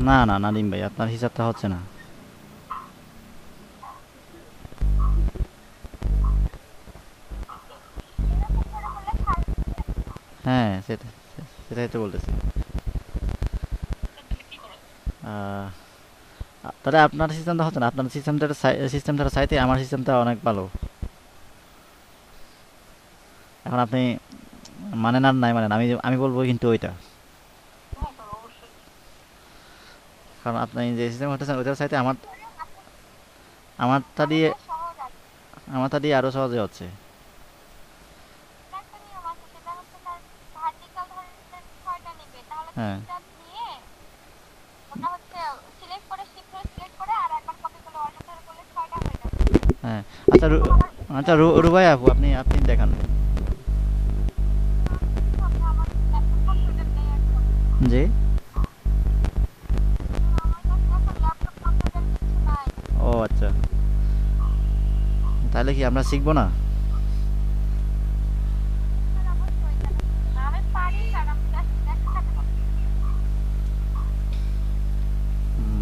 না না নাদিম ভাই, আপনার হিসাবটা হচ্ছে না। হ্যাঁ সেটাই তো বলতেছি। আহ, তাহলে আপনার সিস্টেমটা হচ্ছে না, আপনার সিস্টেমটা চাইতে আমার সিস্টেমটা অনেক ভালো। এখন আপনি মানেন আর নাই মানেন, আমি আমি বলবো কিন্তু ওইটা, কারণ আপনি যে সিস্টেম করতেছেন ওইটার চাইতে আমারটা দিয়ে আমারটা দিয়ে আরো সহজে হচ্ছে। হ্যাঁ হ্যাঁ। আচ্ছা আচ্ছা রুবাই আপু, আপনি আপনি দেখান। জি। ও আচ্ছা, তাহলে কি আমরা শিখবো না?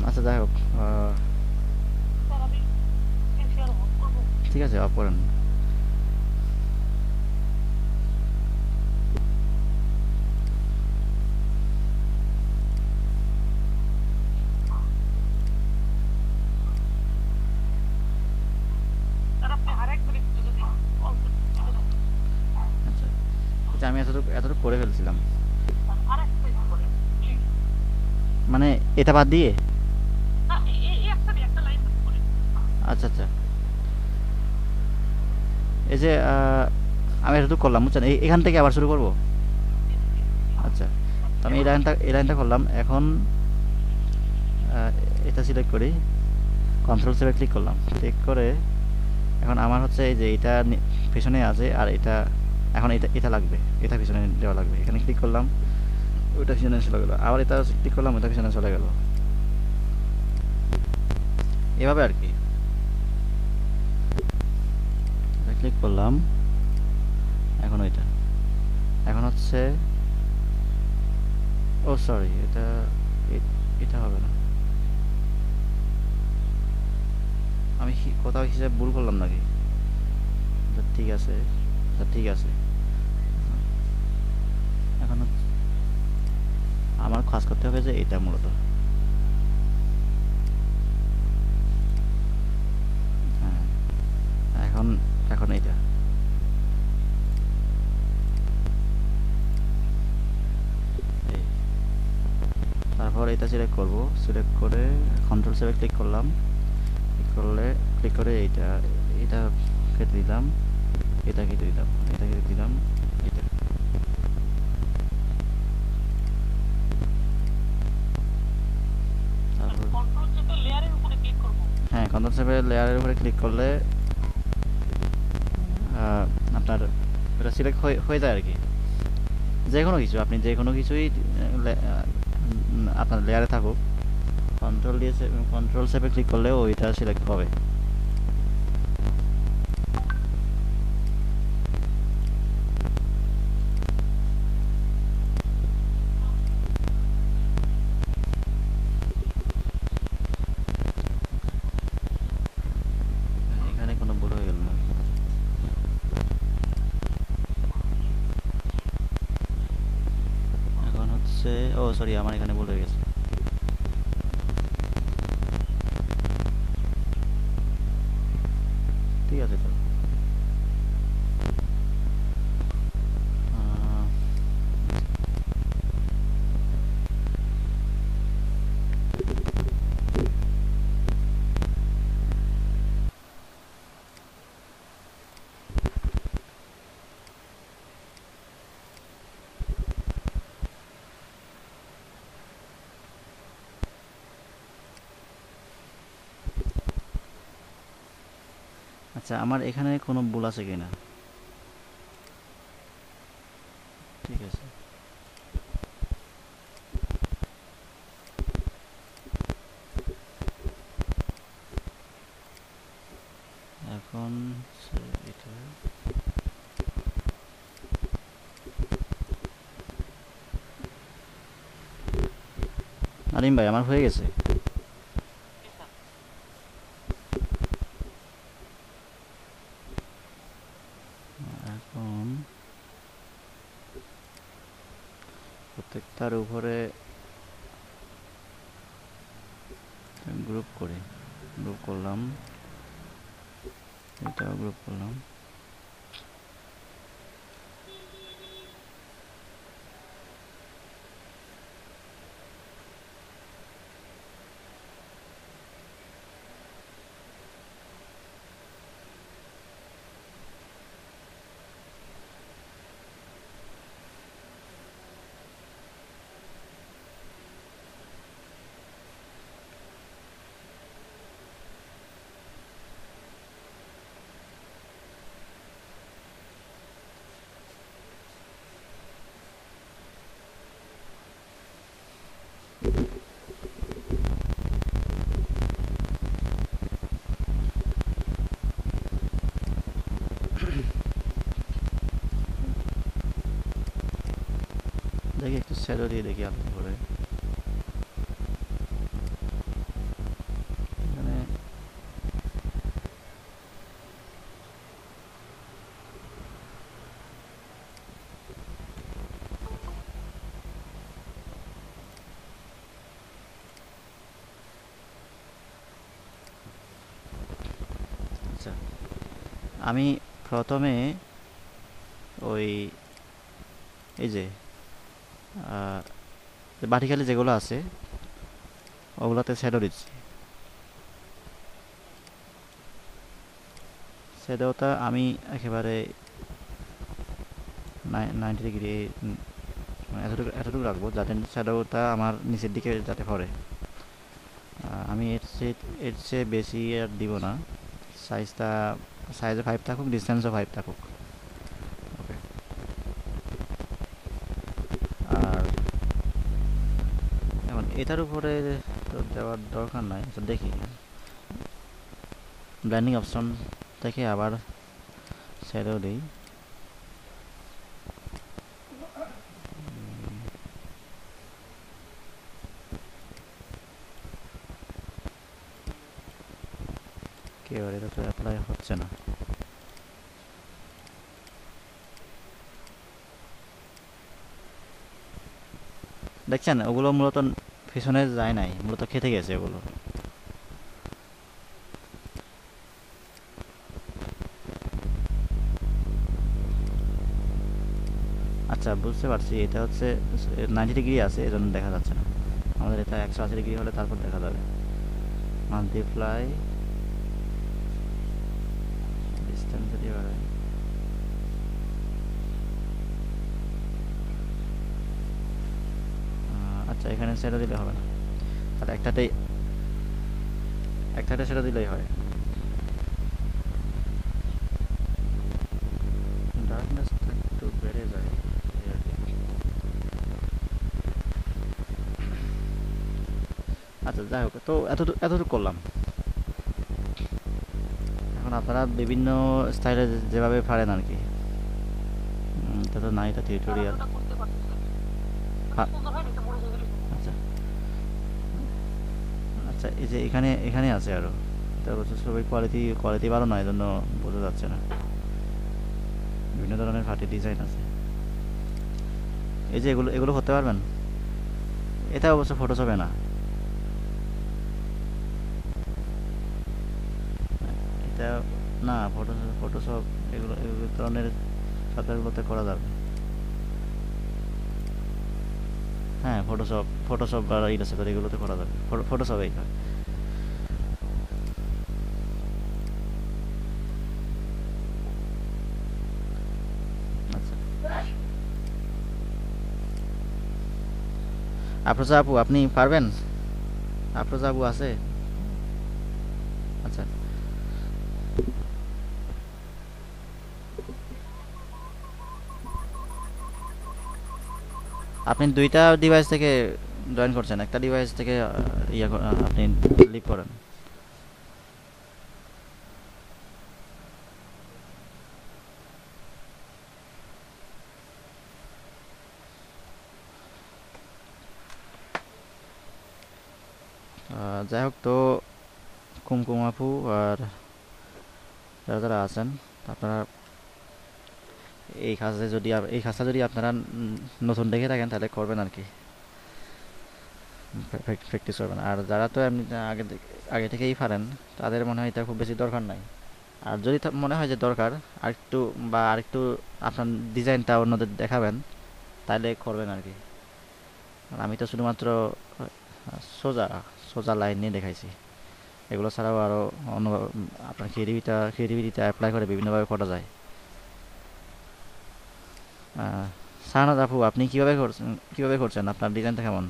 আচ্ছা যাই হোক, ঠিক আছে অফ করেন। আচ্ছা, আচ্ছা আমি এতটুকু এতটুকু করে ফেলছিলাম, মানে এটা বাদ দিয়ে। আচ্ছা আচ্ছা, এই যে আমি এতটুকু করলাম বুঝছেন, এখান থেকে আবার শুরু করব। আচ্ছা, তো আমি এই লাইনটা করলাম এখন। আহ, এটা সিলেক্ট করি, কন্ট্রোল সেভে ক্লিক করলাম, ক্লিক করে এখন আমার হচ্ছে এই যে এটা পিছনে আছে, আর এটা এখন এটা এটা লাগবে, এটা পিছনে দেওয়া লাগবে। এখানে ক্লিক করলাম, ওইটা পিছনে চলে গেলো, আবার এটা ক্লিক করলাম, ওইটা পিছনে চলে গেল, এভাবে আর কি। এটা ক্লিক করলাম, এখন ওইটা, এখন হচ্ছে, ও সরি এটা এটা হবে না। আমি কোথাও হিসাব ভুল করলাম নাকি? আচ্ছা, ঠিক আছে, আচ্ছা ঠিক আছে। এখন আমার কাজ করতে হবে যে এটা মূলত। হ্যাঁ, এখন এখন এইটা, এই তারপর এটা সিলেক্ট করব, সিলেক্ট করে কন্ট্রোল সেভে ক্লিক করলাম, ক্লিক করলে ক্লিক করে এইটা এটা কেটে দিলাম, এটা কেটে দিলাম, এটা কেটে দিলাম, এটা। তারপর হ্যাঁ, কন্ট্রোল সেভে লেয়ারের উপরে ক্লিক করলে আপনার ওটা সিলেক্ট হয়ে যায় আর কি। যে কোনো কিছু, আপনি যে কোনো কিছুই আপনার লেয়ারে থাকুক, কন্ট্রোল সেভে ক্লিক করলে ওইটা সিলেক্ট হবে। এখানে কোনো ভুল হয়ে গেল না। এখন হচ্ছে, ও সরি আমার এখানে ভুল হয়ে গেছে। ঠিক আছে তো, আহ, আচ্ছা আমার এখানে কোনো ভুল আছে কিনা? ঠিক আছে, এখন এটা, আরিম ভাই আমার হয়ে গেছে। এখন প্রত্যেকটার উপরে গ্রুপ করি, গ্রুপ করলাম, এটাও গ্রুপ করলাম। দেখি একটু শ্যাডো দিয়ে দেখি আলাদা করে। এখানে আচ্ছা, আমি প্রথমে ওই এই যে বাটিখালি যেগুলো আছে ওগুলোতে শ্যাডো দিচ্ছি। শ্যাডোটা আমি একেবারে 90 ডিগ্রি এতটুকু এতটুকু রাখবো যাতে শ্যাডোটা আমার নিচের দিকে যাতে পড়ে। আমি এর চেয়ে বেশি আর দিব না। সাইজটা সাইজে 5 থাকুক, ডিস্টেন্সও 5 থাকুক। ওকে। আর এখন এটার উপরে তো দেওয়ার দরকার নাই। আচ্ছা দেখি, ব্লেন্ডিং অপশন থেকে আবার শ্যাডো দিই। এবার এটা তো অ্যাপ্লাই হচ্ছে না। দেখছেন ওগুলো মূলত পিছনে যায় নাই, মূলত খেতে গেছে ওগুলো। আচ্ছা বুঝতে পারছি, এটা হচ্ছে 90 ডিগ্রি আছে এজন্য দেখা যাচ্ছে না। আমাদের এটা 180 ডিগ্রি হলে তারপর দেখা যাবে। মাল্টিপ্লাই ডিস্টেন্স যদি বাড়ায়, আচ্ছা এখানে সেটা দিলে হবে না, আর একটাতেই সেটা দিলেই হয়। ডার্কনেসটা একটু বেড়ে যায় এই আর কি। আচ্ছা যাই হোক, তো এতটুকু করলাম। এখন আপনারা বিভিন্ন স্টাইলে যেভাবে পারেন আর কি। এটা তো নাই, এটা টিউটোরিয়াল। আচ্ছা আচ্ছা, এই যে এখানে এখানে আছে আরো, এটা অবশ্য সবই কোয়ালিটি ভালো নয়, এজন্য বোঝা যাচ্ছে না। বিভিন্ন ধরনের ফাটি ডিজাইন আছে। এই যে এগুলো এগুলো করতে পারবেন। এটা অবশ্য ফটোশপে না, এটা না ফটোশপ এগুলো এগুলো ধরনের সফটওয়্যারগুলোতে করা যাবে। হ্যাঁ ফটোশপ আর ইলাস্ট্রেটর এগুলোতে করা যাবে, ফটোশপেই হয়। আচ্ছা আফরোজা আপু আপনি পারবেন? আফরোজা আপু আছে? আচ্ছা আপনি দুইটা ডিভাইস থেকে জয়েন করছেন, একটা ডিভাইস থেকে আপনি লিভ করেন। যাই হোক, তো কুমকুম আপু আর যারা যারা আছেন, আপনারা এই কাজটা যদি আপনারা নতুন দেখে থাকেন তাহলে করবেন আর কি, প্র্যাকটিস করবেন। আর যারা তো এমনি আগে থেকেই পারেন, তাদের মনে হয় এটা খুব বেশি দরকার নাই। আর যদি মনে হয় যে দরকার আরেকটু, বা আরেকটু আপনার ডিজাইনটা অন্যদের দেখাবেন, তাহলে করবেন আর কি। আর আমি তো শুধুমাত্র সোজা সোজা লাইন নিয়ে দেখাইছি। এগুলো ছাড়াও আরও অন্য আপনার ক্রিয়েটিভিটিটা অ্যাপ্লাই করে বিভিন্নভাবে করা যায়। শাহনাজ আপু, আপনি কিভাবে করছেন? আপনার ডিজাইনটা কেমন?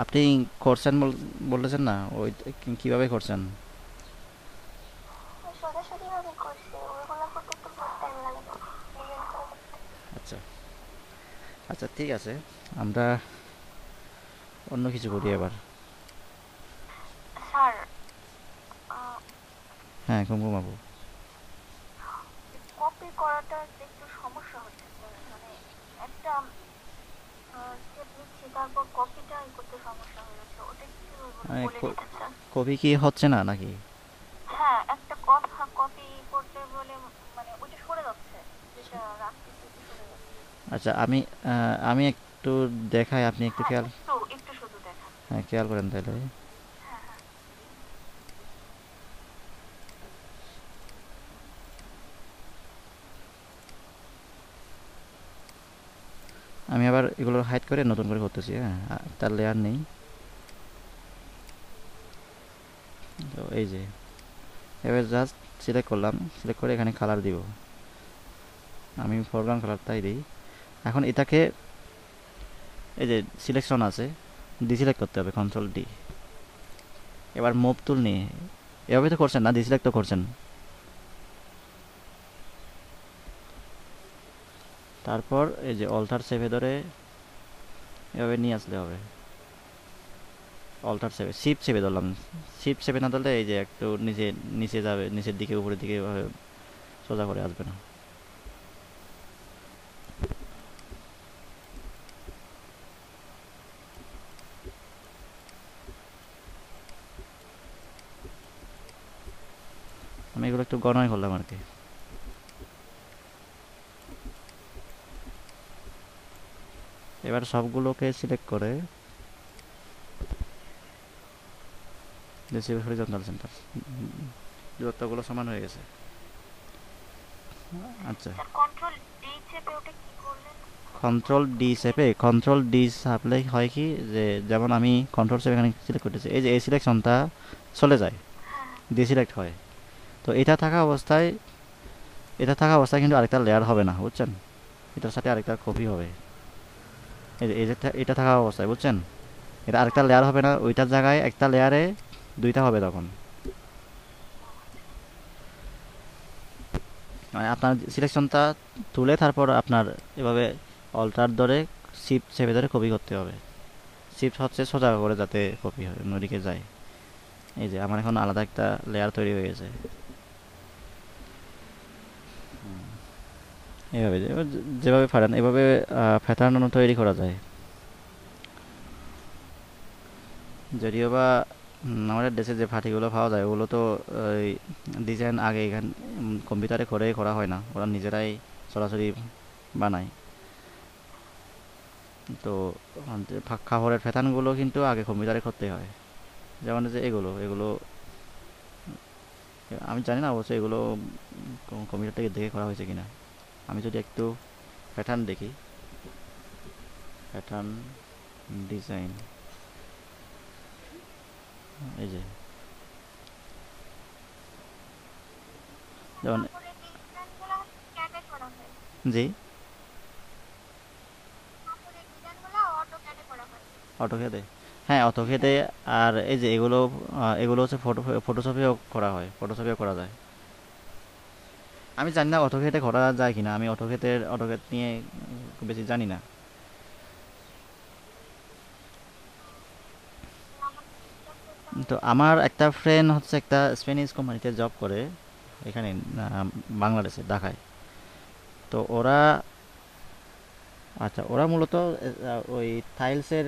আপনি করছেন বলতেছেন না, ওই কিভাবে করছেন? আচ্ছা, আচ্ছা, ঠিক আছে, আমরা অন্য কিছু করি এবার। হ্যাঁ, কুমকুম আপু। মানে কপি কি হচ্ছে না নাকি? আচ্ছা, আমি একটু দেখাই, আপনি একটু হ্যাঁ, খেয়াল করেন তাহলে। আমি আবার এগুলো হাইড করে নতুন করে করতেছি, হ্যাঁ, তার লেয়ার নেই। তো এই যে এবার জাস্ট সিলেক্ট করলাম, সিলেক্ট করে এখানে কালার দিব। আমি ফরগ্রাউন্ড কালারটাই দিই। এখন এটাকে, এই যে সিলেকশন আছে, ডিসিলেক্ট করতে হবে, কন্ট্রোল ডি। এবার মুভ টুল নিয়ে, এভাবে তো করছেন না, ডিসিলেক্ট তো করছেন। তারপর এই যে অল্টার সেভে ধরে এভাবে নিয়ে আসলে হবে। অল্টার সেভে, শিফট সেভে ধরলাম। শিফট সেভে না ধরলে এই যে একটু নিচে নিচে যাবে, নিচের দিকে উপরের দিকে এভাবে সোজা করে আসবে না। আমি এগুলো একটু গণনা করলাম আর কি। এবার সবগুলোকে সিলেক্ট করে ডেসিবেল হরিজন্টাল সেন্টার, দূরত্বগুলো সমান হয়ে গেছে। আচ্ছা, কন্ট্রোল ডি চাপলে হয় কি, যে যেমন আমি কন্ট্রোল সেভ এখানে সিলেক্ট করতেছি, এই যে এই সিলেকশনটা চলে যায়, ডিসিলেক্ট হয়। তো এটা থাকা অবস্থায় কিন্তু আরেকটা লেয়ার হবে না, বুঝছেন? এটার সাথে আরেকটা কপি হবে। এটা থাকা অবস্থায়, বুঝছেন? এটা আরেকটা লেয়ার হবে না, ওইটার জায়গায় একটা লেয়ারে দুইটা হবে তখন। মানে আপনার সিলেকশনটা তুলে তারপর আপনার এভাবে অল্টার ধরে শিফট চেপে ধরে কপি করতে হবে। শিফট হচ্ছে সোজা করে যাতে কপি হয় অন্যদিকে যায়। এই যে আমার এখন আলাদা একটা লেয়ার তৈরি হয়ে গেছে। এভাবে যেভাবে পারেন এভাবে প্যাটার্ন তৈরি করা যায়। যদিও বা আমাদের দেশে যে ফাটিগুলো পাওয়া যায় ওগুলো তো ওই ডিজাইন আগে এখান কম্পিউটারে করেই করা হয় না, ওরা নিজেরাই সরাসরি বানায়। তো কাপড়ের প্যাটার্নগুলো কিন্তু আগে কম্পিউটারে করতে হয়। যেমন যে এগুলো এগুলো আমি জানি না অবশ্যই এগুলো কম্পিউটার থেকে দেখে করা হয়েছে কিনা। আমি যদি একটু প্যাটার্ন দেখি, প্যাটার্ন ডিজাইন, এই যে যেমন, জি, অটোক্যাডে, হ্যাঁ অটোক্যাডে। আর এই যে এগুলো হচ্ছে ফটোশপেও করা হয়, ফটোশপেও করা যায়। আমি জানি না অটোক্যাডে করা যায় কিনা, আমি অটোক্যাড নিয়ে খুব বেশি জানি না। তো আমার একটা ফ্রেন্ড হচ্ছে একটা স্প্যানিশ কোম্পানিতে জব করে এখানে, বাংলাদেশে ঢাকায়। তো ওরা, আচ্ছা ওরা মূলত ওই টাইলসের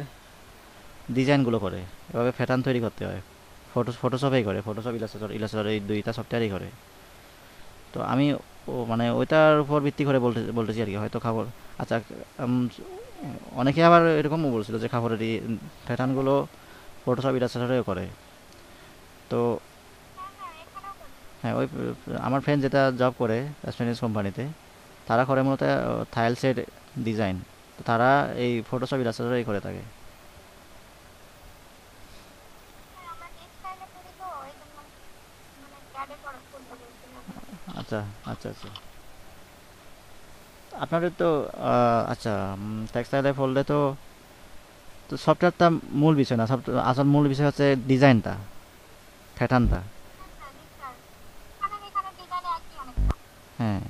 ডিজাইনগুলো করে, এভাবে প্যাটার্ন তৈরি করতে হয়। ফটোশপেই করে, ফটোশপ ইলাস্ট্রেটর, এই দুইটা সফটওয়্যারই করে। তো আমি মানে ওইটার উপর ভিত্তি করে বলতেছি আর কি, হয়তো খাবার। আচ্ছা, উম, অনেকে আবার এরকমও বলছিল যে খাবারের এই প্যাটার্নগুলো ফটোশপ ইলাস্ট্রেটরেও করে। তো হ্যাঁ, ওই আমার ফ্রেন্ড যেটা জব করে স্প্যানিশ কোম্পানিতে, তারা করে মূলত টাইলসের ডিজাইন। তো তারা এই ফটোশপ ইলাস্ট্রেটরই করে থাকে। আচ্ছা, আচ্ছা, আচ্ছা। আপনাদের তো আচ্ছা, টেক্সটাইলে পড়লে তো, তো সফটওয়্যারটা মূল বিষয় না, আসল মূল বিষয় হচ্ছে ডিজাইনটা, প্যাটার্নটা। হ্যাঁ,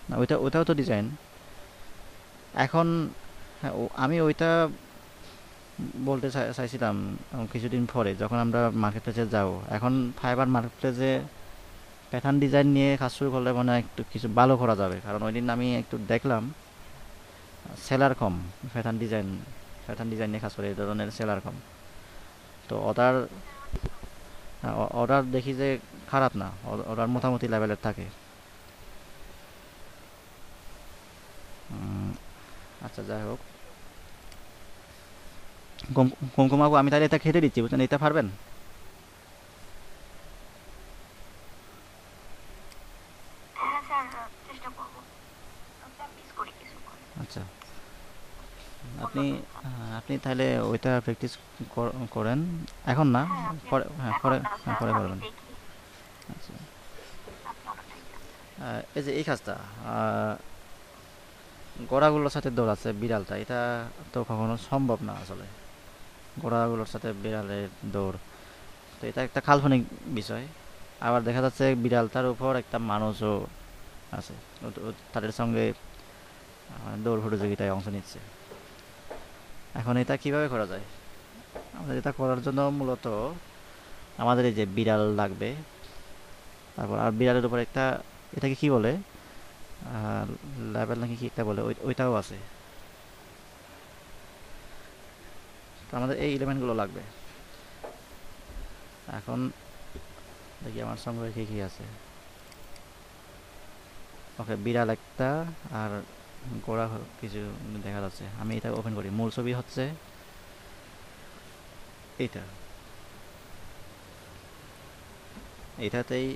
না ওইটা, ওটাও তো ডিজাইন। এখন হ্যাঁ, আমি ওইটা বলতে চাইছিলাম কিছুদিন পরে যখন আমরা মার্কেট প্লেসে যাব। এখন ফাইবার মার্কেট প্লেসে প্যাটার্ন ডিজাইন নিয়ে কাজ শুরু করলে মনে হয় একটু কিছু ভালো করা যাবে, কারণ ওই দিন আমি একটু দেখলাম সেলার কম। প্যাটার্ন ডিজাইন, প্যাটার্ন ডিজাইন নিয়ে কাজ করে এই ধরনের সেলার কম। তো অর্ডার দেখি যে খারাপ না, অর্ডার মোটামুটি লেভেলের থাকে। উম, আচ্ছা, যাই হোক। কুমকুমাবু, আমি তাহলে এটা খেতে দিচ্ছি, বুঝলেন? এটা পারবেন? আচ্ছা, আপনি আপনি তাহলে ওইটা প্র্যাকটিস করেন। এখন না, পরে, হ্যাঁ পরে, হ্যাঁ পরে করবেন। আচ্ছা, এই যে এই কাজটা, আহ, গোড়াগুলোর সাথে দৌড়াচ্ছে বিড়ালটা, এটা তো কখনো সম্ভব না আসলে। গোড়াগুলোর সাথে বিড়ালের দৌড়, তো এটা একটা কাল্পনিক বিষয়। আবার দেখা যাচ্ছে বিড়ালটার উপর একটা মানুষও আছে, তাদের সঙ্গে দৌড় প্রতিযোগিতায় অংশ নিচ্ছে। এখন এটা কিভাবে করা যায়? আমাদের এটা করার জন্য মূলত আমাদের এই যে বিড়াল লাগবে, তারপর আর বিড়ালের উপর একটা, এটাকে কি বলে, লেবেল নাকি কি একটা বলে, ওইটাও আছে। তো আমাদের এই এলিমেন্টগুলো লাগবে। এখন দেখি আমার সঙ্গে কি কি আছে। ওকে, বিড়াল একটা, আর গোড়া কিছু দেখা যাচ্ছে। আমি এটা ওপেন করি, মূল ছবি হচ্ছে এইটা। এটাতেই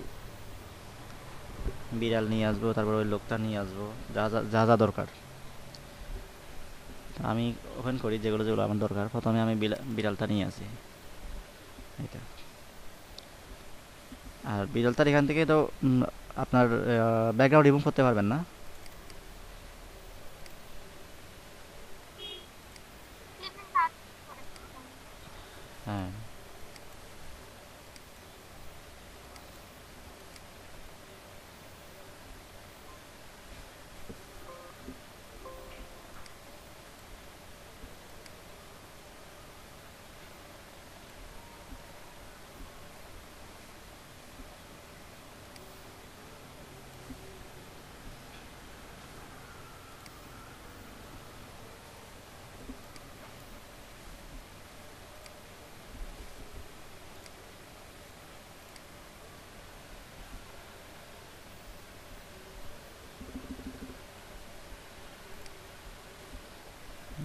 বিড়াল নিয়ে আসবো, তারপর ওই লোকটা নিয়ে আসবো, যা যা যা যা দরকার। আমি ওপেন করি যেগুলো যেগুলো আমার দরকার। প্রথমে আমি বিড়ালটা নিয়ে আসি, এটা। আর বিড়ালটার এখান থেকে তো আপনার ব্যাকগ্রাউন্ড রিমুভ করতে পারবেন না। হ্যাঁ,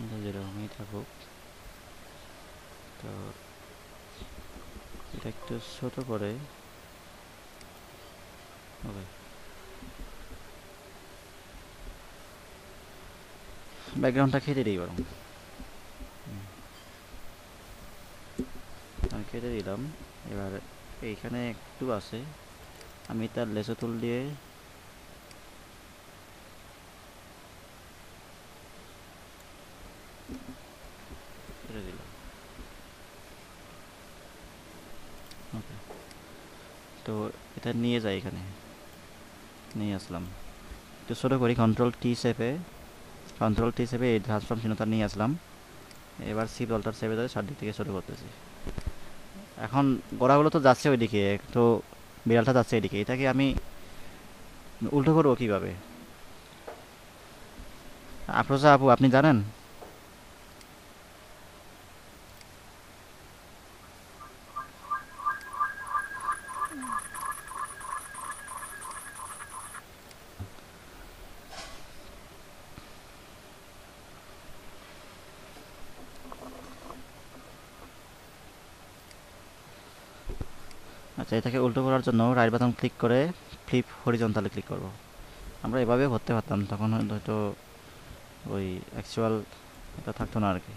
এটা যেরকমই থাকুক। তো এটা একটু ছোট করে, ওকে, ব্যাকগ্রাউন্ডটা কেটে দিই বরং। আমি কেটে দিলাম। এবার এইখানে একটু আছে, আমি তার লেসো টুল দিয়ে কেটে দিলাম। ওকে, তো এটা নিয়ে যাই, এখানে নিয়ে আসলাম। একটু ছোটো করি, কন্ট্রোল টি চেপে এই ট্রান্সফর্ম চিহ্নটা নিয়ে আসলাম। এবার সি অল্টার চেপে ধরে চারদিক থেকে ছোটো করতেছি। এখন গোড়াগুলো তো যাচ্ছে ওইদিকে, তো বিড়ালটা যাচ্ছে এদিকে, এটাকে আমি উল্টো করবো কিভাবে? আফরোজা আপু, আপনি জানেন? আচ্ছা, এটাকে উল্টো করার জন্য রাইট বাটন ক্লিক করে ফ্লিপ হরিজন্টালে ক্লিক করব। আমরা এভাবে করতে পারতাম, তখন হয়তো ওই অ্যাকচুয়াল এটা থাকতো না আর কি।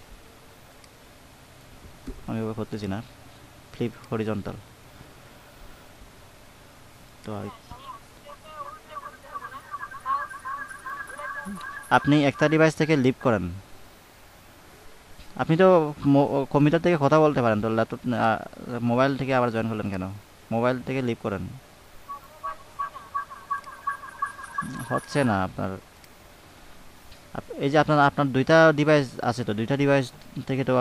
আমি এভাবে করতেছি না, ফ্লিপ হরিজন্টাল। তো আপনি একটা ডিভাইস থেকে লিভ করেন। আপনি তো কম্পিউটার থেকে কথা বলতে পারেন, তো ল্যাপটপ মোবাইল থেকে আবার জয়েন করলেন কেন? মোবাইল থেকে লিভ করেন। হচ্ছে না আপনার। এই যে আপনার আপনার দুইটা ডিভাইস আছে, তো দুইটা ডিভাইস থেকে তো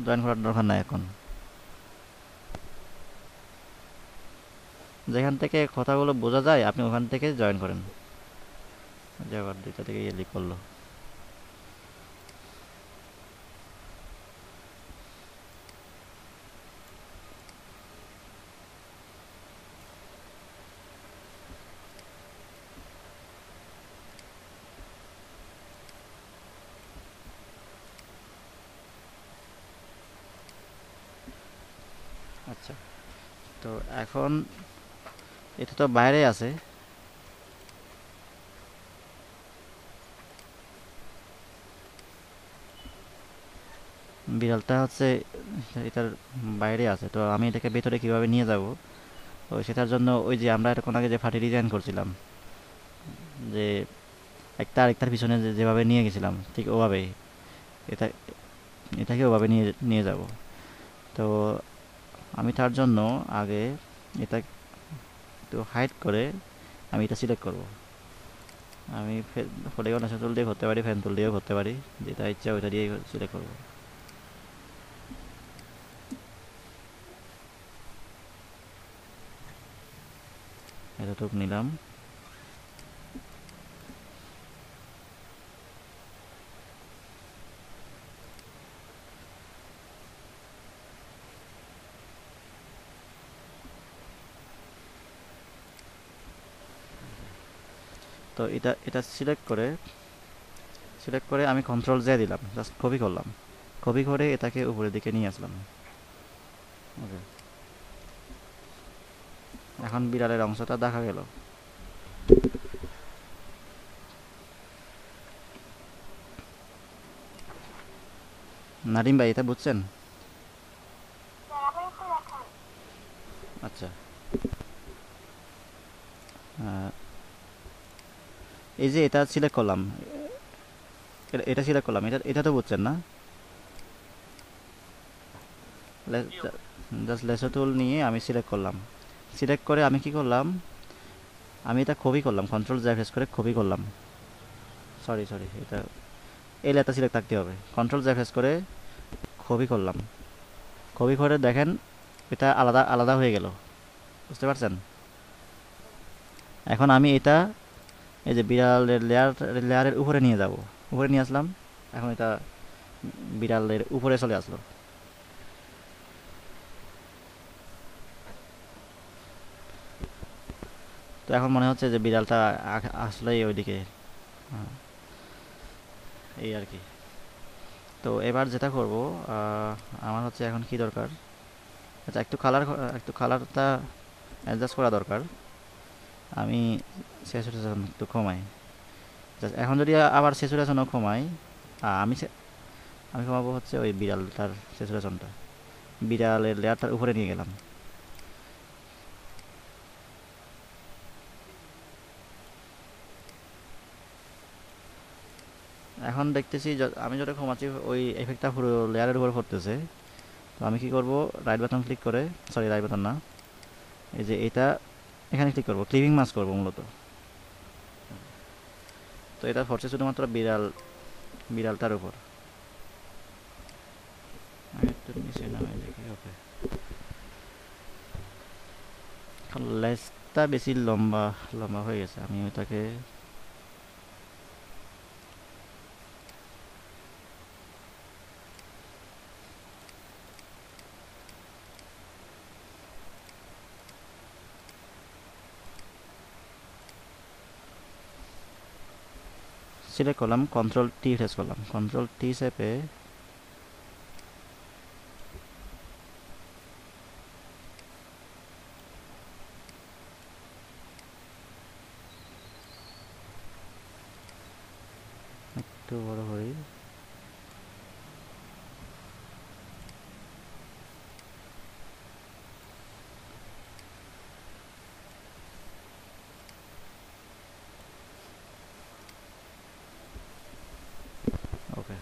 জয়েন করার দরকার নাই এখন। যেখান থেকে কথাগুলো বোঝা যায় আপনি ওখান থেকে জয়েন করেন। যে আবার দুইটা থেকে ইয়ে লিভ করলো। আচ্ছা, তো এখন এটা তো বাইরে আছে। বিড়ালটা হচ্ছে এটার বাইরে আছে, তো আমি এটাকে ভেতরে কিভাবে নিয়ে যাব? তো সেটার জন্য ওই যে আমরা এটা কোন আগে যে ফাটি ডিজাইন করছিলাম, যে একটা আরেকটার পিছনে যেভাবে নিয়ে গেছিলাম ঠিক ওভাবেই এটা এটাকে ওভাবে নিয়ে নিয়ে যাব। তো আমি তার জন্য আগে এটা একটু হাইড করে আমি এটা সিলেক্ট করব। আমি পলিগন আশা টুল দিয়ে করতে পারি, ফ্যান টুল দিয়েও করতে পারি, যেটা ইচ্ছা ওইটা দিয়ে সিলেক্ট করব। এতটুকু নিলাম। তো এটা এটা সিলেক্ট করে আমি কন্ট্রোল জে দিলাম, জাস্ট কপি করলাম। কপি করে এটাকে উপরের দিকে নিয়ে আসলাম। ওকে, এখন বিড়ালের অংশটা দেখা গেল। নাদিম ভাই, এটা বুঝছেন? আচ্ছা, আহ, এই যে এটা সিলেক্ট করলাম, এটা সিলেক্ট করলাম, এটা এটা তো বুঝছেন না? জাস্ট লেসো টুল নিয়ে আমি সিলেক্ট করলাম। সিলেক্ট করে আমি কি করলাম, আমি এটা কপি করলাম, কন্ট্রোল জে প্রেস করে কপি করলাম। সরি সরি, এটা এই লেটা সিলেক্ট থাকতে হবে। কন্ট্রোল জে প্রেস করে কপি করলাম। কপি করে দেখেন এটা আলাদা আলাদা হয়ে গেল, বুঝতে পারছেন? এখন আমি এটা এই যে বিড়ালের লেয়ারের উপরে নিয়ে যাব, উপরে নিয়ে আসলাম। এখন এটা বিড়ালের উপরে চলে আসলো। তো এখন মনে হচ্ছে যে বিড়ালটা আসলেই ওইদিকে। হ্যাঁ, এই আর কি। তো এবার যেটা করব, আমার হচ্ছে এখন কি দরকার, আচ্ছা একটু কালারটা অ্যাডজাস্ট করা দরকার। আমি স্যাচুরেশন একটু কমাই। এখন যদি আবার স্যাচুরেশনও কমাই, আমি আমি কমাবো হচ্ছে ওই বিড়ালটার স্যাচুরেশনটা, বিড়ালের লেয়ারটার উপরে নিয়ে গেলাম। এখন দেখতেছি আমি যেটা কমাচ্ছি ওই এফেক্টটা পুরো লেয়ারের উপর পড়তেছে। তো আমি কি করব, রাইট বাটন ক্লিক করে, সরি রাইট বাটন না, এই যে এটা এখানে ক্লিক করব, ক্লিপিং মাস্ক করব মূলত। তো এটা পড়ছে শুধুমাত্র বিড়ালটার উপর। আমি একটু নিচে নামাই দেখি। ওকে, লেজটা বেশি লম্বা লম্বা হয়ে গেছে, আমি ওটাকে সিলেক্ট করলাম, কন্ট্রোল টি প্রেস করলাম, কন্ট্রোল টি চেপে একটু বড় করি। ওকে,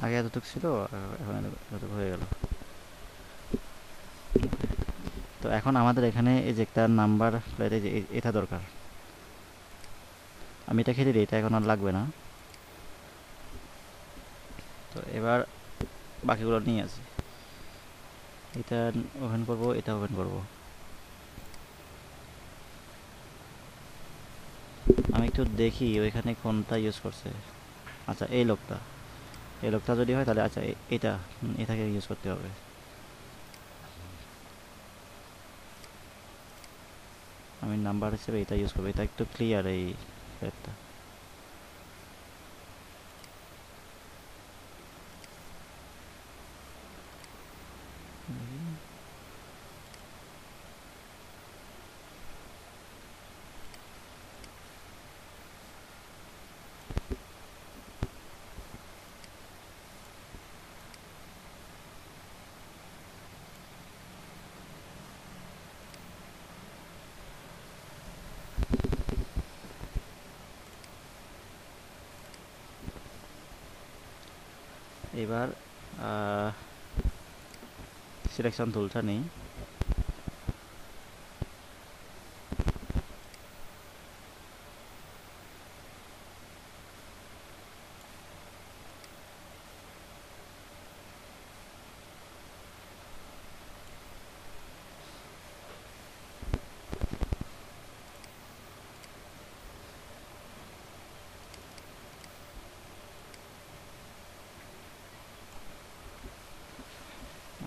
আগে এতটুকু ছিল, এখন এতটুকু হয়ে গেল। তো এখন আমাদের এখানে এই যে একটা নাম্বার প্লেট, এই যে এটা দরকার। আমি এটা খেতে দিই, এটা এখন আর লাগবে না। তো এবার বাকিগুলো নিয়ে আসি, এটা ওপেন করব, এটা ওপেন করব। আমি একটু দেখি ওইখানে কোনটা ইউজ করছে। আচ্ছা, এই লোকটা যদি হয় তাহলে আচ্ছা এটা এটাকে ইউজ করতে হবে। আমি নাম্বার হিসেবে এটা ইউজ করবো, এটা একটু ক্লিয়ার এই প্লেটটা। এবার সিলেকশন টুলটা নেই,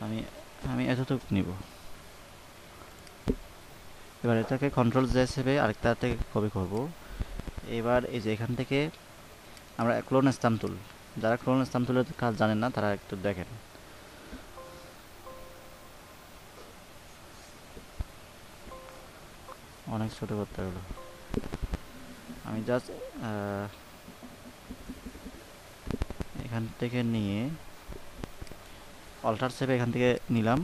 আমি আমি এতটুকু নিব। এবার এটাকে কন্ট্রোল জে হিসেবে আরেকটা থেকে কপি করব। এবার এই যে এখান থেকে আমরা ক্লোন স্থান টুল, যারা ক্লোন স্থান টুলের কাজ জানেন না তারা একটু দেখেন। অনেক ছোটো করতে হলো, আমি জাস্ট এখান থেকে নিয়ে অল্টার সেভে এখান থেকে নিলাম।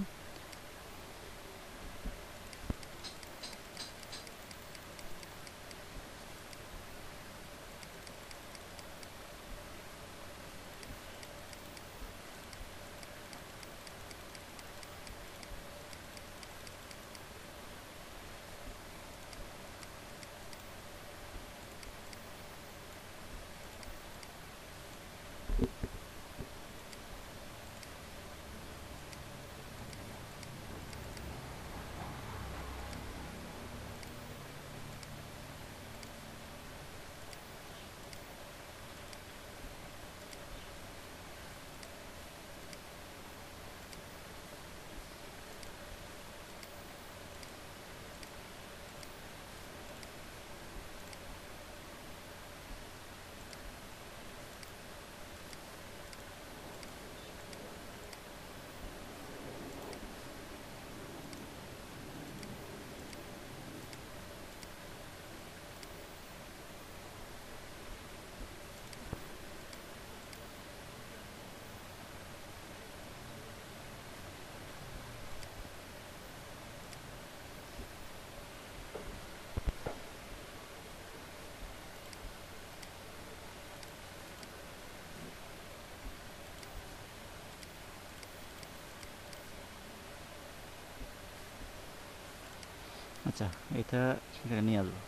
আচ্ছা, এটা এখানে নিয়ে আসবো।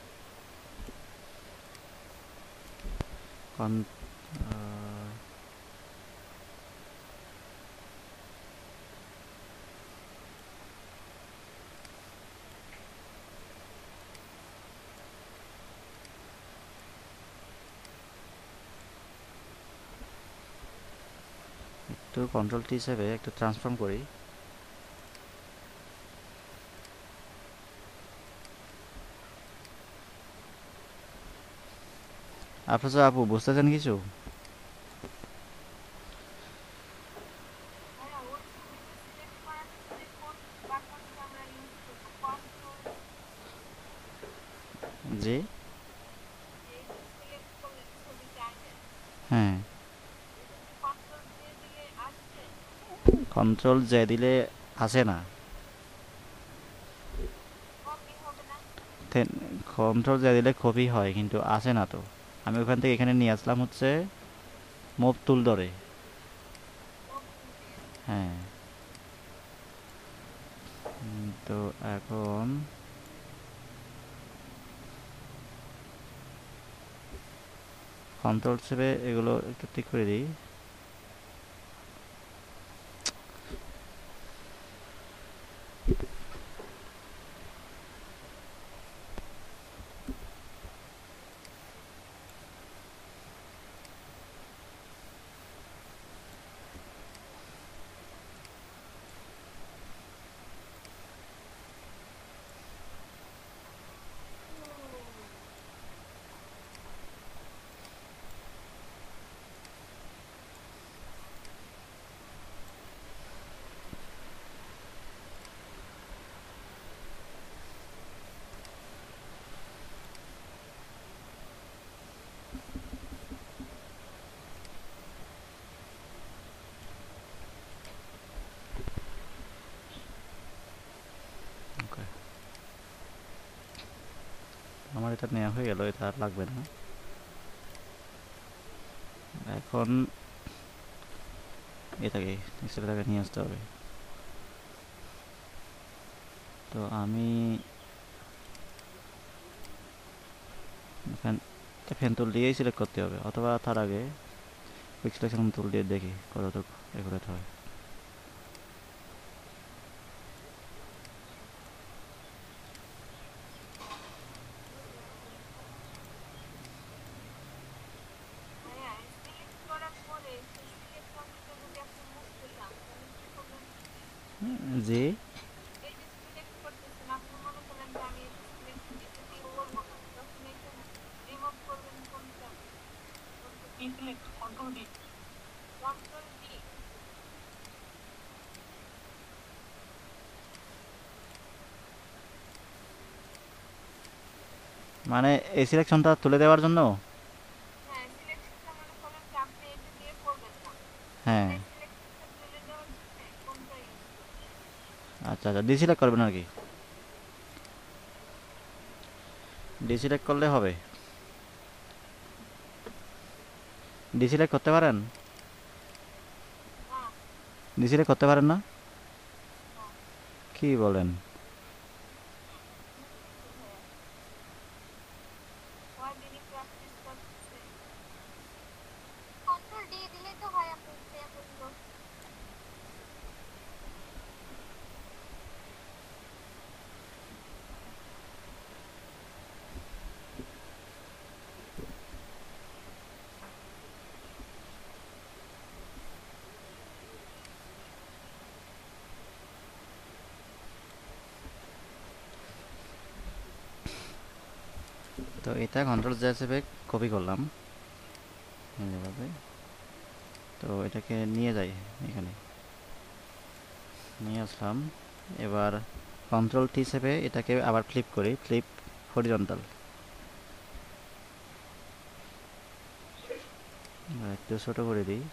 কন- একটু কন্ট্রোল টি হিসেবে একটু ট্রান্সফর্ম করি। আফরোজা আপু বুঝতেছেন কিছু? জি। হ্যাঁ, কন্ট্রোল জে দিলে আসে না। কন্ট্রোল জে দিলে কপি হয় কিন্তু আসে না তো। আমি ওখান থেকে এখানে নিয়ে আসলাম হচ্ছে মুভ টুল ধরে। হ্যাঁ। তো এখন কন্ট্রোল হিসেবে এগুলো একটু ঠিক করে দিই। ওকে, আমার এটা নেওয়া হয়ে গেল, এটা আর লাগবে না। এখন এটাকে এক্সেলটাকে নিয়ে আসতে হবে। তো আমি ফ্যান ফ্যান টুল দিয়েই সিলেক্ট করতে হবে, অথবা তার আগে কুইক সিলেকশন টুল দিয়ে দেখি কতটুকু একুরেট হয়। জি। মানে এই সিলেকশনটা তুলে দেওয়ার জন্য। হ্যাঁ। আচ্ছা আচ্ছা, ডিসিলেক্ট করবেন আর কি? ডিসিলেক্ট করলে হবে? ডিসিলেক্ট করতে পারেন? ডিসিলেক্ট করতে পারেন না? কি বলেন? তো এটা কন্ট্রোল জে হিসেবে কপি করলাম এইভাবে। তো এটাকে নিয়ে যাই, এখানে নিয়ে আসলাম। এবার কন্ট্রোল টি হিসেবে এটাকে আবার ফ্লিপ করি, ফ্লিপ হরিজন্টাল। একটু ছোটো করে দিই।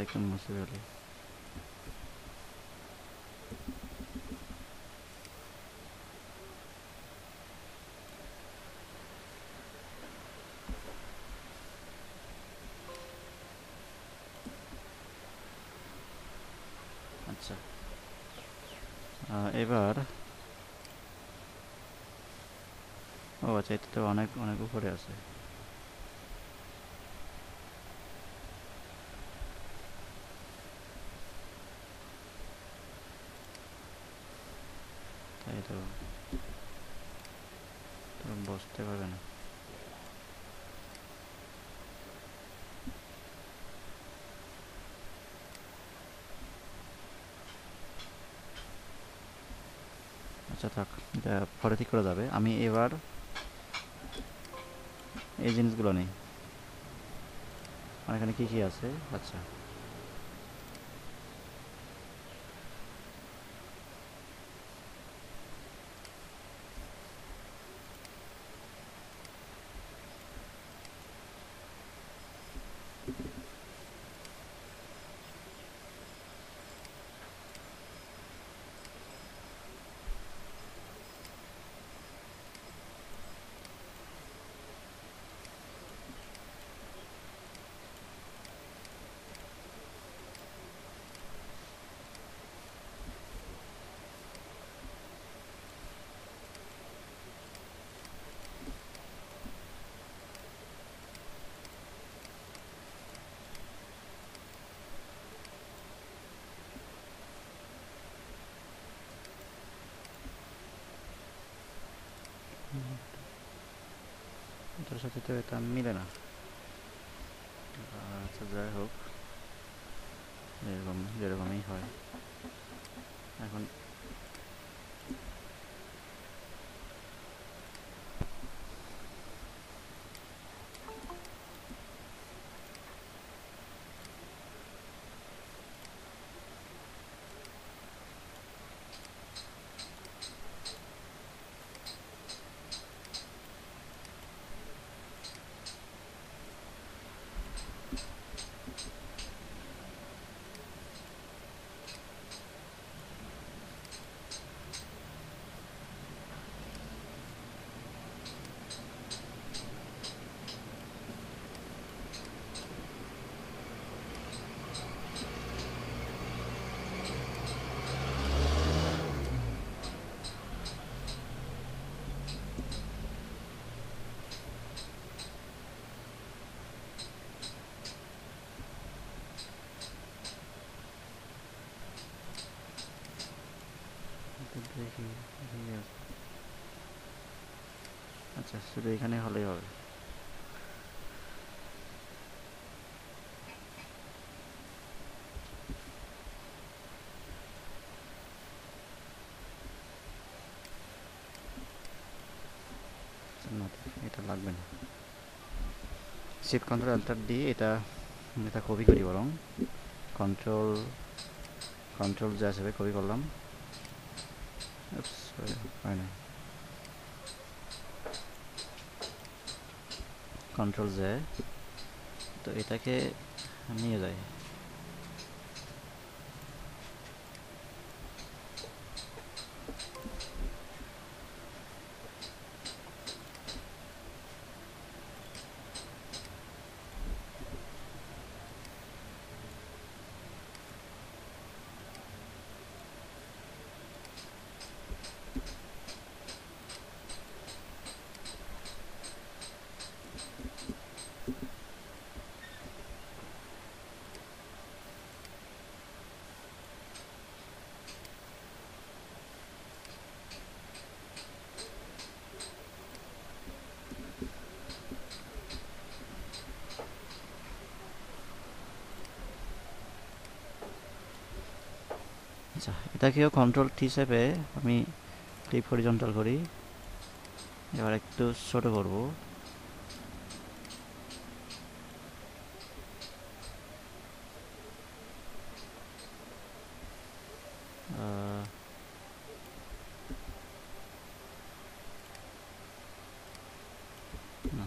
একটু মুছে ফেলি। আচ্ছা, এবার ও আচ্ছা, এটা তো অনেক অনেক উপরে আছে। তাই তো, তো বসতে পারবে না। আচ্ছা থাক, এটা পরে ঠিক করা যাবে। আমি এবার এই জিনিসগুলো নেই। আমার এখানে কি কি আছে? আচ্ছা, এটার সাথে তো এটা মিলে না। আচ্ছা যাই হোক, এরকম যেরকমই হয়। এখন দেখি, ঠিক আছে। আচ্ছা, শুধু এখানে হলেই হবে। আচ্ছা, না এটা লাগবে না। শিফট কন্ট্রোল এন্টার দিয়ে এটা এটা কপি করি বরং। কন্ট্রোল কন্ট্রোল যা হিসেবে কপি করলাম। হয় না, কন্ট্রোল জে, তো এটাকে নিয়ে যায়। আচ্ছা, এটাকেও কন্ট্রোল হিসেবে আমি ক্লিপ হরিজন্টাল করি। এবার একটু ছোট করব। না,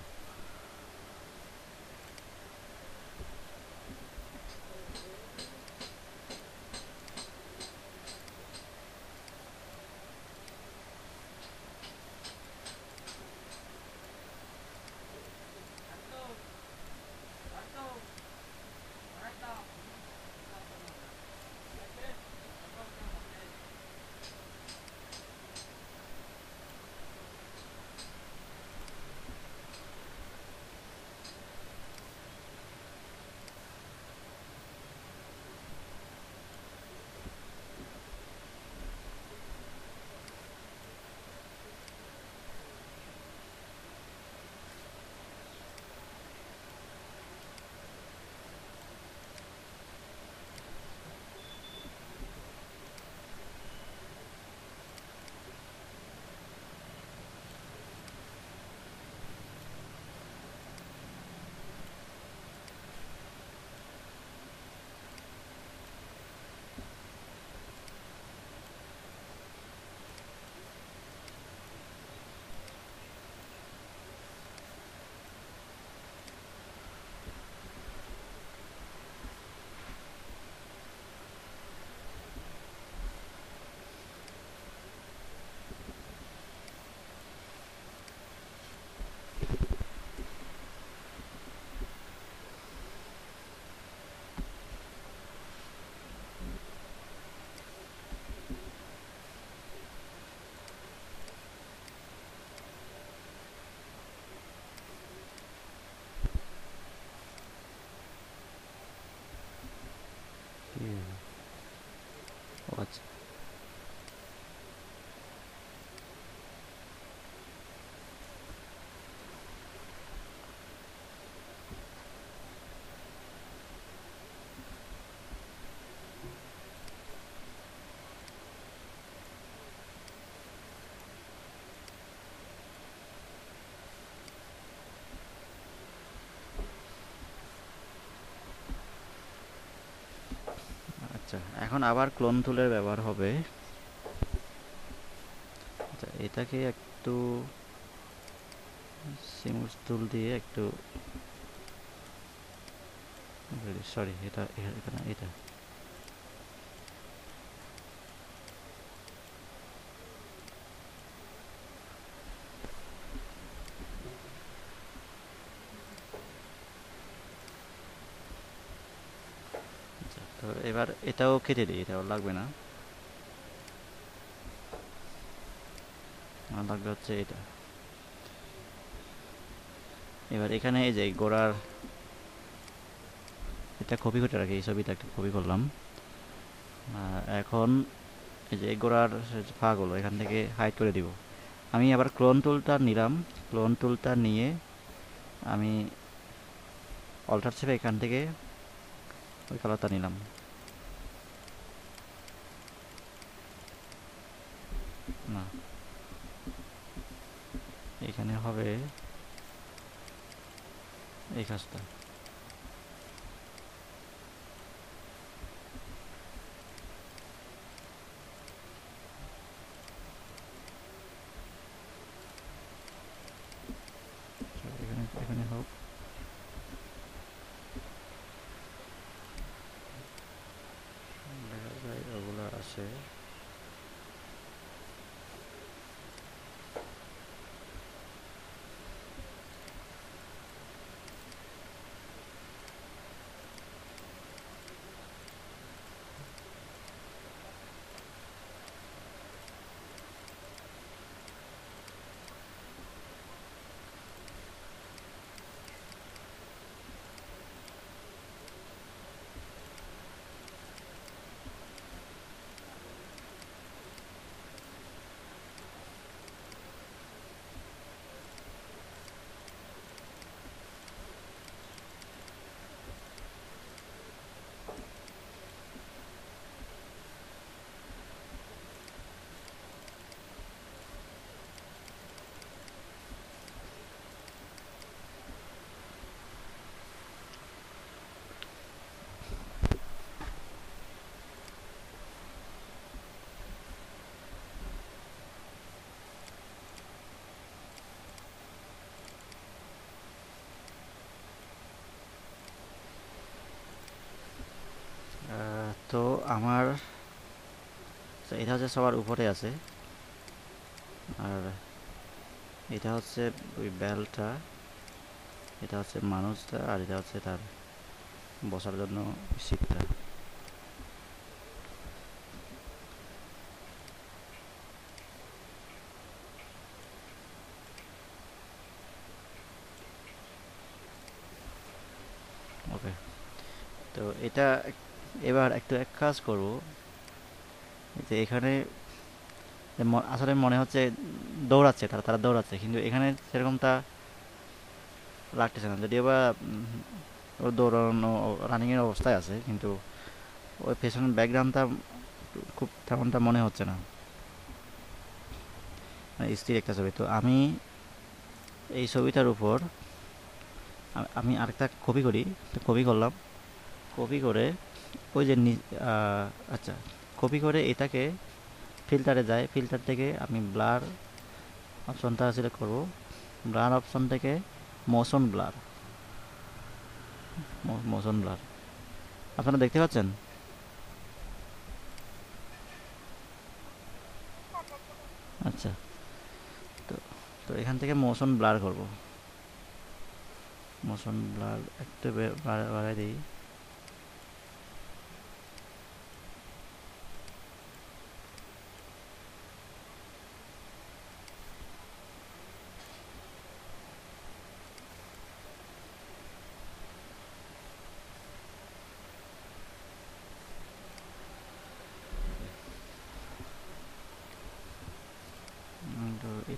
ও আচ্ছা। আচ্ছা, এখন আবার ক্লোন টুলের ব্যবহার হবে। আচ্ছা, এটাকে একটু সিমুস টুল দিয়ে একটু, সরি, এটা এখানে এটা। আচ্ছা, তো এবার এটাও কেটে দিই, এটাও লাগবে না। আমার লাগবে হচ্ছে এটা। এবার এখানে এই যে গোড়ার এটা কপি করতে রাখি, এই ছবিটা একটা কপি করলাম। এখন এই যে গোড়ার ফাগুলো এখান থেকে হাইড করে দিব। আমি আবার ক্লোন টুলটা নিলাম। ক্লোন টুলটা নিয়ে আমি অল্টার চেপে এখান থেকে ওই কালারটা নিলাম। না, এখানে হবে এই কাজটা। এখানে এখানে হোক। দেখা যায় ওগুলো আছে। তো আমার, এটা হচ্ছে সবার উপরে আছে। আর এটা হচ্ছে ওই বেলটা, এটা হচ্ছে মানুষটা, আর এটা হচ্ছে তার বসার জন্য সিটটা। ওকে, তো এটা এবার একটু এক কাজ করব, যে এখানে আসলে মনে হচ্ছে দৌড়াচ্ছে, তারা তারা দৌড়াচ্ছে, কিন্তু এখানে সেরকমটা লাগতেছে না। যদিও বা ওর দৌড়ানো রানিংয়ের অবস্থায় আছে, কিন্তু ওই পেছনের ব্যাকগ্রাউন্ডটা খুব তেমনটা মনে হচ্ছে না, মানে স্থির একটা ছবি। তো আমি এই ছবিটার উপর আমি আরেকটা কপি করি। কপি করলাম, কপি করে ওই যে আচ্ছা, কপি করে এটাকে ফিল্টারে যায়, ফিল্টার থেকে আমি ব্লার অপশনটা সিলেক্ট করব। ব্লার অপশন থেকে মোশন ব্লার, মোশন ব্লার আপনারা দেখতে পাচ্ছেন? আচ্ছা, তো তো এখান থেকে মোশন ব্লার করব। মোশন ব্লার একটু বাড়াই দিই।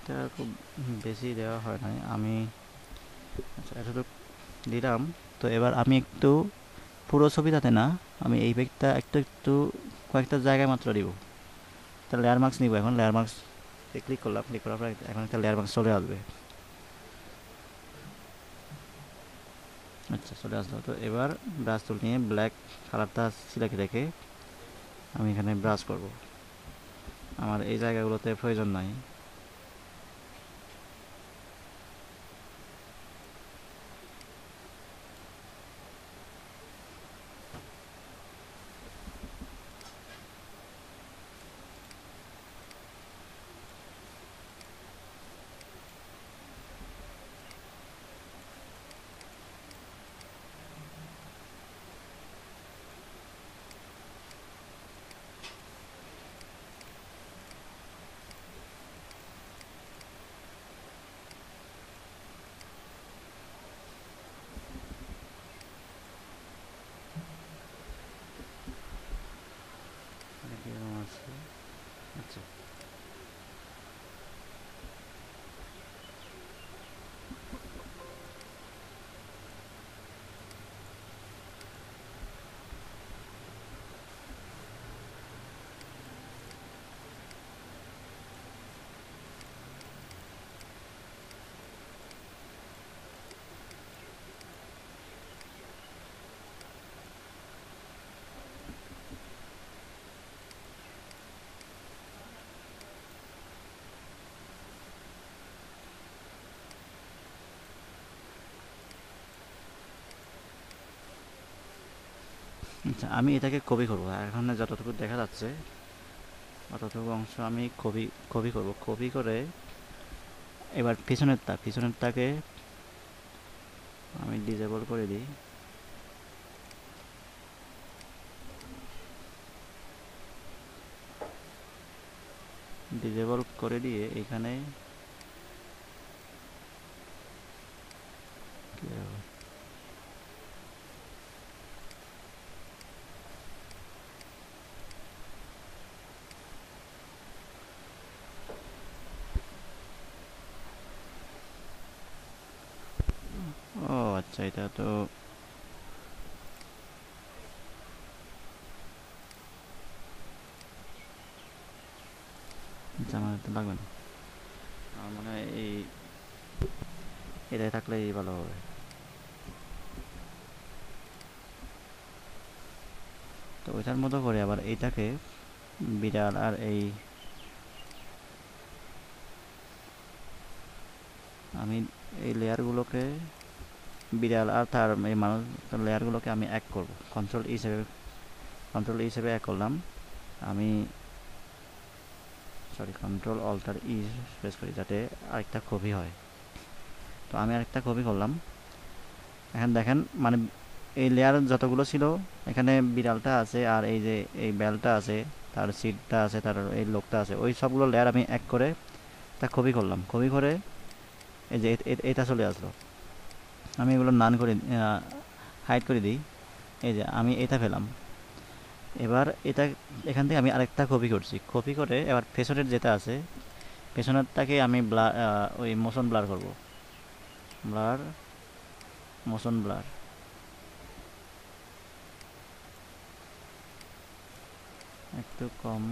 এটা খুব বেশি দেওয়া হয় নাই আমি। আচ্ছা এতটুকু দিলাম। তো এবার আমি একটু পুরো ছবিটাতে না, আমি এই ব্যাগটা একটু একটু কয়েকটা জায়গায় মাত্র দিব। তা লেয়ার মার্কস নিব এখন। লেয়ার মার্কস ক্লিক করলাম, ক্লিক করার পর এখন একটা লেয়ার মার্কস চলে আসবে। আচ্ছা চলে আসলো। তো এবার ব্রাশ টুল নিয়ে ব্ল্যাক কালারটা সিলেক্ট রেখে আমি এখানে ব্রাশ করব। আমার এই জায়গাগুলোতে প্রয়োজন নাই। আচ্ছা আচ্ছা আমি এটাকে কপি করব। এখানে যতটুকু দেখা যাচ্ছে অতটুকু অংশ আমি কপি কপি করব। কপি করে এবার পিছনেরটাকে আমি ডিসেবল করে দিই। ডিসেবল করে দিয়ে এখানে ও আচ্ছা এটা তো আচ্ছা আমার তো লাগবে না। আমার মনে হয় এই এটাই থাকলেই ভালো হবে। তো ওইটার মতো করে আবার এইটাকে বিড়াল আর এই আমি এই লেয়ারগুলোকে বিড়াল আর তার এই মানুষ লেয়ারগুলোকে আমি এক করব। কন্ট্রোল হিসেবে এক করলাম আমি। Sorry control alter E press করি যাতে আরেকটা কপি হয়। তো আমি আরেকটা কপি করলাম। এখন দেখেন মানে এই লেয়ার যতগুলো ছিল এখানে বিড়ালটা আছে আর এই যে এই বেলটা আছে, তার সিটটা আছে, তার এই লোকটা আছে, ওই সবগুলো লেয়ার আমি এক করে তা কপি করলাম। কপি করে এই যে এটা চলে আসলো। আমি এগুলো নান করে হাইড করে দিই। এই যে আমি এটা পেলাম। এবার এটা এখান থেকে আমি আরেকটা কপি করছি। কপি করে এবার পেছনের যেটা আছে পেছনেরটাকে আমি ওই মোশন ব্লার করব। ব্লার মোশন ব্লার একটু কম।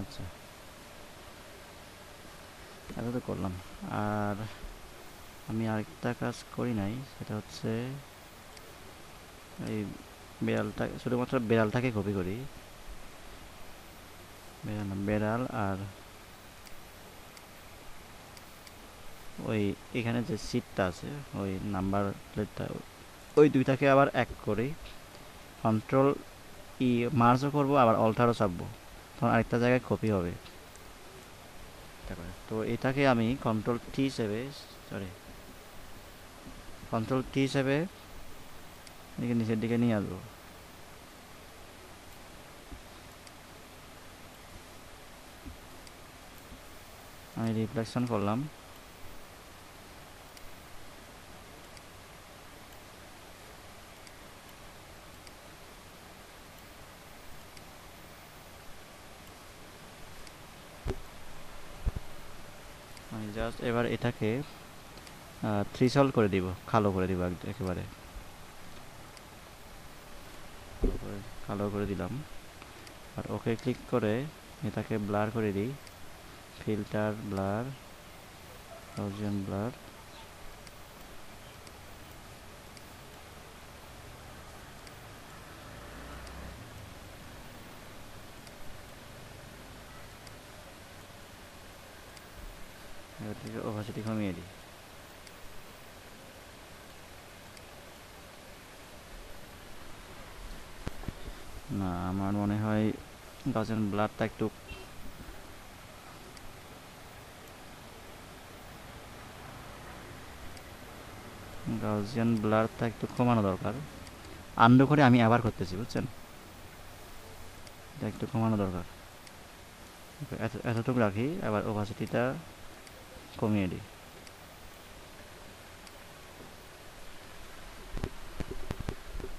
আচ্ছা এটা তো করলাম। আর আমি আরেকটা কাজ করি নাই, সেটা হচ্ছে এই বেড়ালটা, শুধুমাত্র বেড়ালটাকে কপি করি। বেড়াল আর ওই এখানে যে সিটটা আছে ওই নাম্বার প্লেটটা ওই দুইটাকে আবার এক করি। কন্ট্রোল ই মার্জও করবো আবার অল্টারও চাপবো, তখন আরেকটা জায়গায় কপি হবে। তো এটাকে আমি কন্ট্রোল টি হিসেবে, সরি কন্ট্রোল টি হিসেবে এদিকে নিচের দিকে নিয়ে আসবো। আমি রিফ্লেকশন করলাম, আমি জাস্ট এবার এটাকে থ্রিসল করে দিব, কালো করে দিব একেবারে কালো করে দিলাম। আর ওকে ক্লিক করে এটাকে ব্লার করে দিই, ফিল্টার ব্লার, গaussian ব্লার। এবার থেকে ওভাসিটি কমিয়ে দিই। না, আমার মনে হয় গaussian ব্লারটা একটু কমানো দরকার। আন্ডু করে আমি আবার করতেছি, বুঝছেন, এটা একটু কমানো দরকার। এতটুকু রাখি, আবার ওভাসিটিটা কমিয়ে দিই।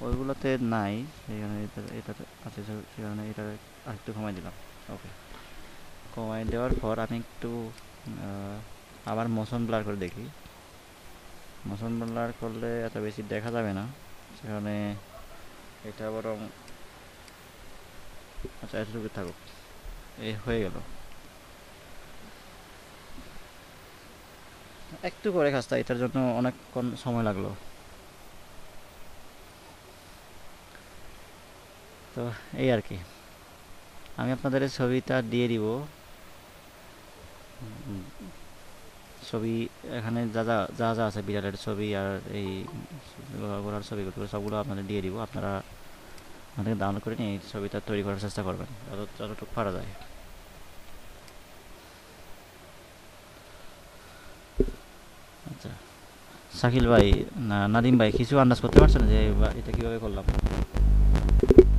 ওইগুলোতে নাই, সেখানে এটাতে আছে, সেখানে এটা আরেকটু কমাই দিলাম। ওকে, কমাই দেওয়ার পর আমি একটু আবার মোশন ব্লার করে দেখি। মোশন ব্লার করলে এত বেশি দেখা যাবে না, সেখানে এটা বরং, আচ্ছা এতটুকু থাকুক, এই হয়ে গেল। একটু করে কাজটা, এটার জন্য অনেকক্ষণ সময় লাগলো। তো এই আর কি, আমি আপনাদের ছবিটা দিয়ে দিব। ছবি এখানে যা যা যা যা আছে, বিড়ালের ছবি আর এই ঘোড়ার ছবিগুলো সবগুলো আপনাদের দিয়ে দিব। আপনারা আমাদের ডাউনলোড করে নিয়ে এই ছবিটা তৈরি করার চেষ্টা করবেন যতটুকু পারা যায়। আচ্ছা শাকিল ভাই, নাদিম ভাই, কিছু আন্দাজ করতে পারছেন যে এটা কীভাবে করলাম?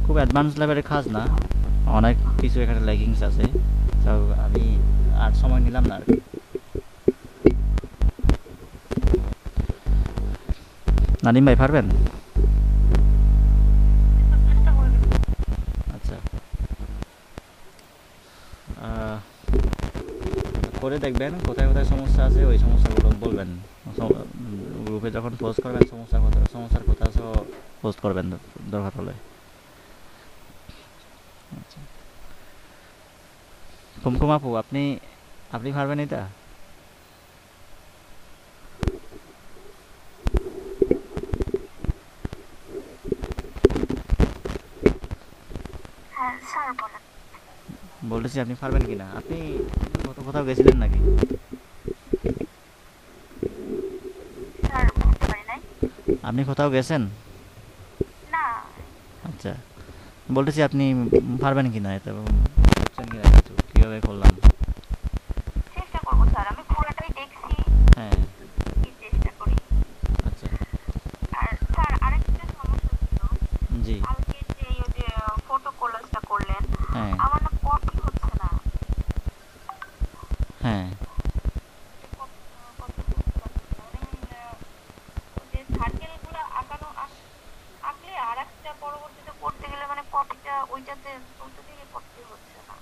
খুব অ্যাডভান্স লেভেলের কাজ না, অনেক কিছু এখানে ল্যাগিংস আছে, তো আমি আর সময় নিলাম না আর কি। নাদিম ভাই পারবেন? আচ্ছা, করে দেখবেন কোথায় কোথায় সমস্যা আছে, ওই সমস্যাগুলো বলবেন গ্রুপে যখন পোস্ট করবেন, সমস্যার কথা সহ পোস্ট করবেন দরকার হলে। আচ্ছা, কুমকুম আপু, আপনি আপনি পারবেন এটা? হ্যাঁ স্যার বলেন। বলতেছি আপনি পারবেন কিনা, আপনি কোথাও গেছিলেন নাকি? স্যার বুঝতে পারি নাই। আপনি কোথাও গেছেন? না। আচ্ছা, বলতেছি আপনি পারবেন কিনা এটা, বুঝছেন কিনা কিছু কীভাবে করলাম? চেষ্টা করবো স্যার, আমি পুরোটাই দেখছি, হ্যাঁ। কি চেষ্টা করি। আচ্ছা। আর স্যার আরেকটা সমস্যা ছিল, জি। কালকে যে ওই যে ফটো কোলাজটা করলেন, হ্যাঁ। আমার না কপি হচ্ছে না। হ্যাঁ। কপি বুঝতে পারছি না, মানে ওই যে সার্কেলগুলো আঁকলে আর একটা পরবর্তীতে করতে গেলে মানে কপিটা ওইটাতে ওইটা থেকে কপি হচ্ছে না,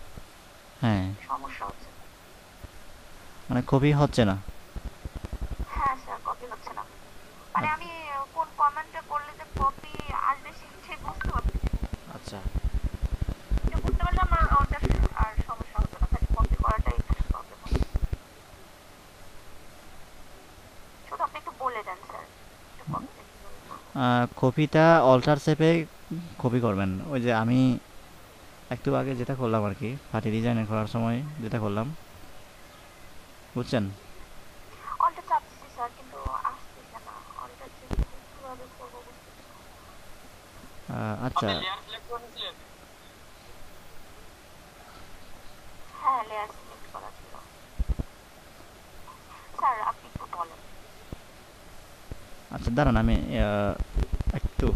হ্যাঁ, সমস্যা হচ্ছে। মানে কপি হচ্ছে না। হ্যাঁ স্যার, কপি হচ্ছে না, মানে আমি কোন কমেন্টটা করলে যে কপি আসবে ঠিক বুঝতে পারতেছি না। আচ্ছা। এটা বুঝতে পারলে আমার ওটা আর সমস্যা হবে না, খালি কপি করাটাই একটু প্রবলেম হবে। শুধু আপনি একটু বলে দেন স্যার, এটা কপিটা কিভাবে করবো। কপিটা অল্টার শেপে কপি করবেন, ওই যে আমি একটু আগে যেটা করলাম আর কি, পার্টি ডিজাইন করার সময় যেটা করলাম, বুঝছেন? অলটা চাপতেছি স্যার, কিন্তু আসতেছে না, অলটা চেপে কিভাবে করবো বুঝতেছি না। আচ্ছা। লেয়ার সিলেক্ট করা ছিল। স্যার আপনি একটু বলেন। আচ্ছা দাঁড়ান, আমি একটু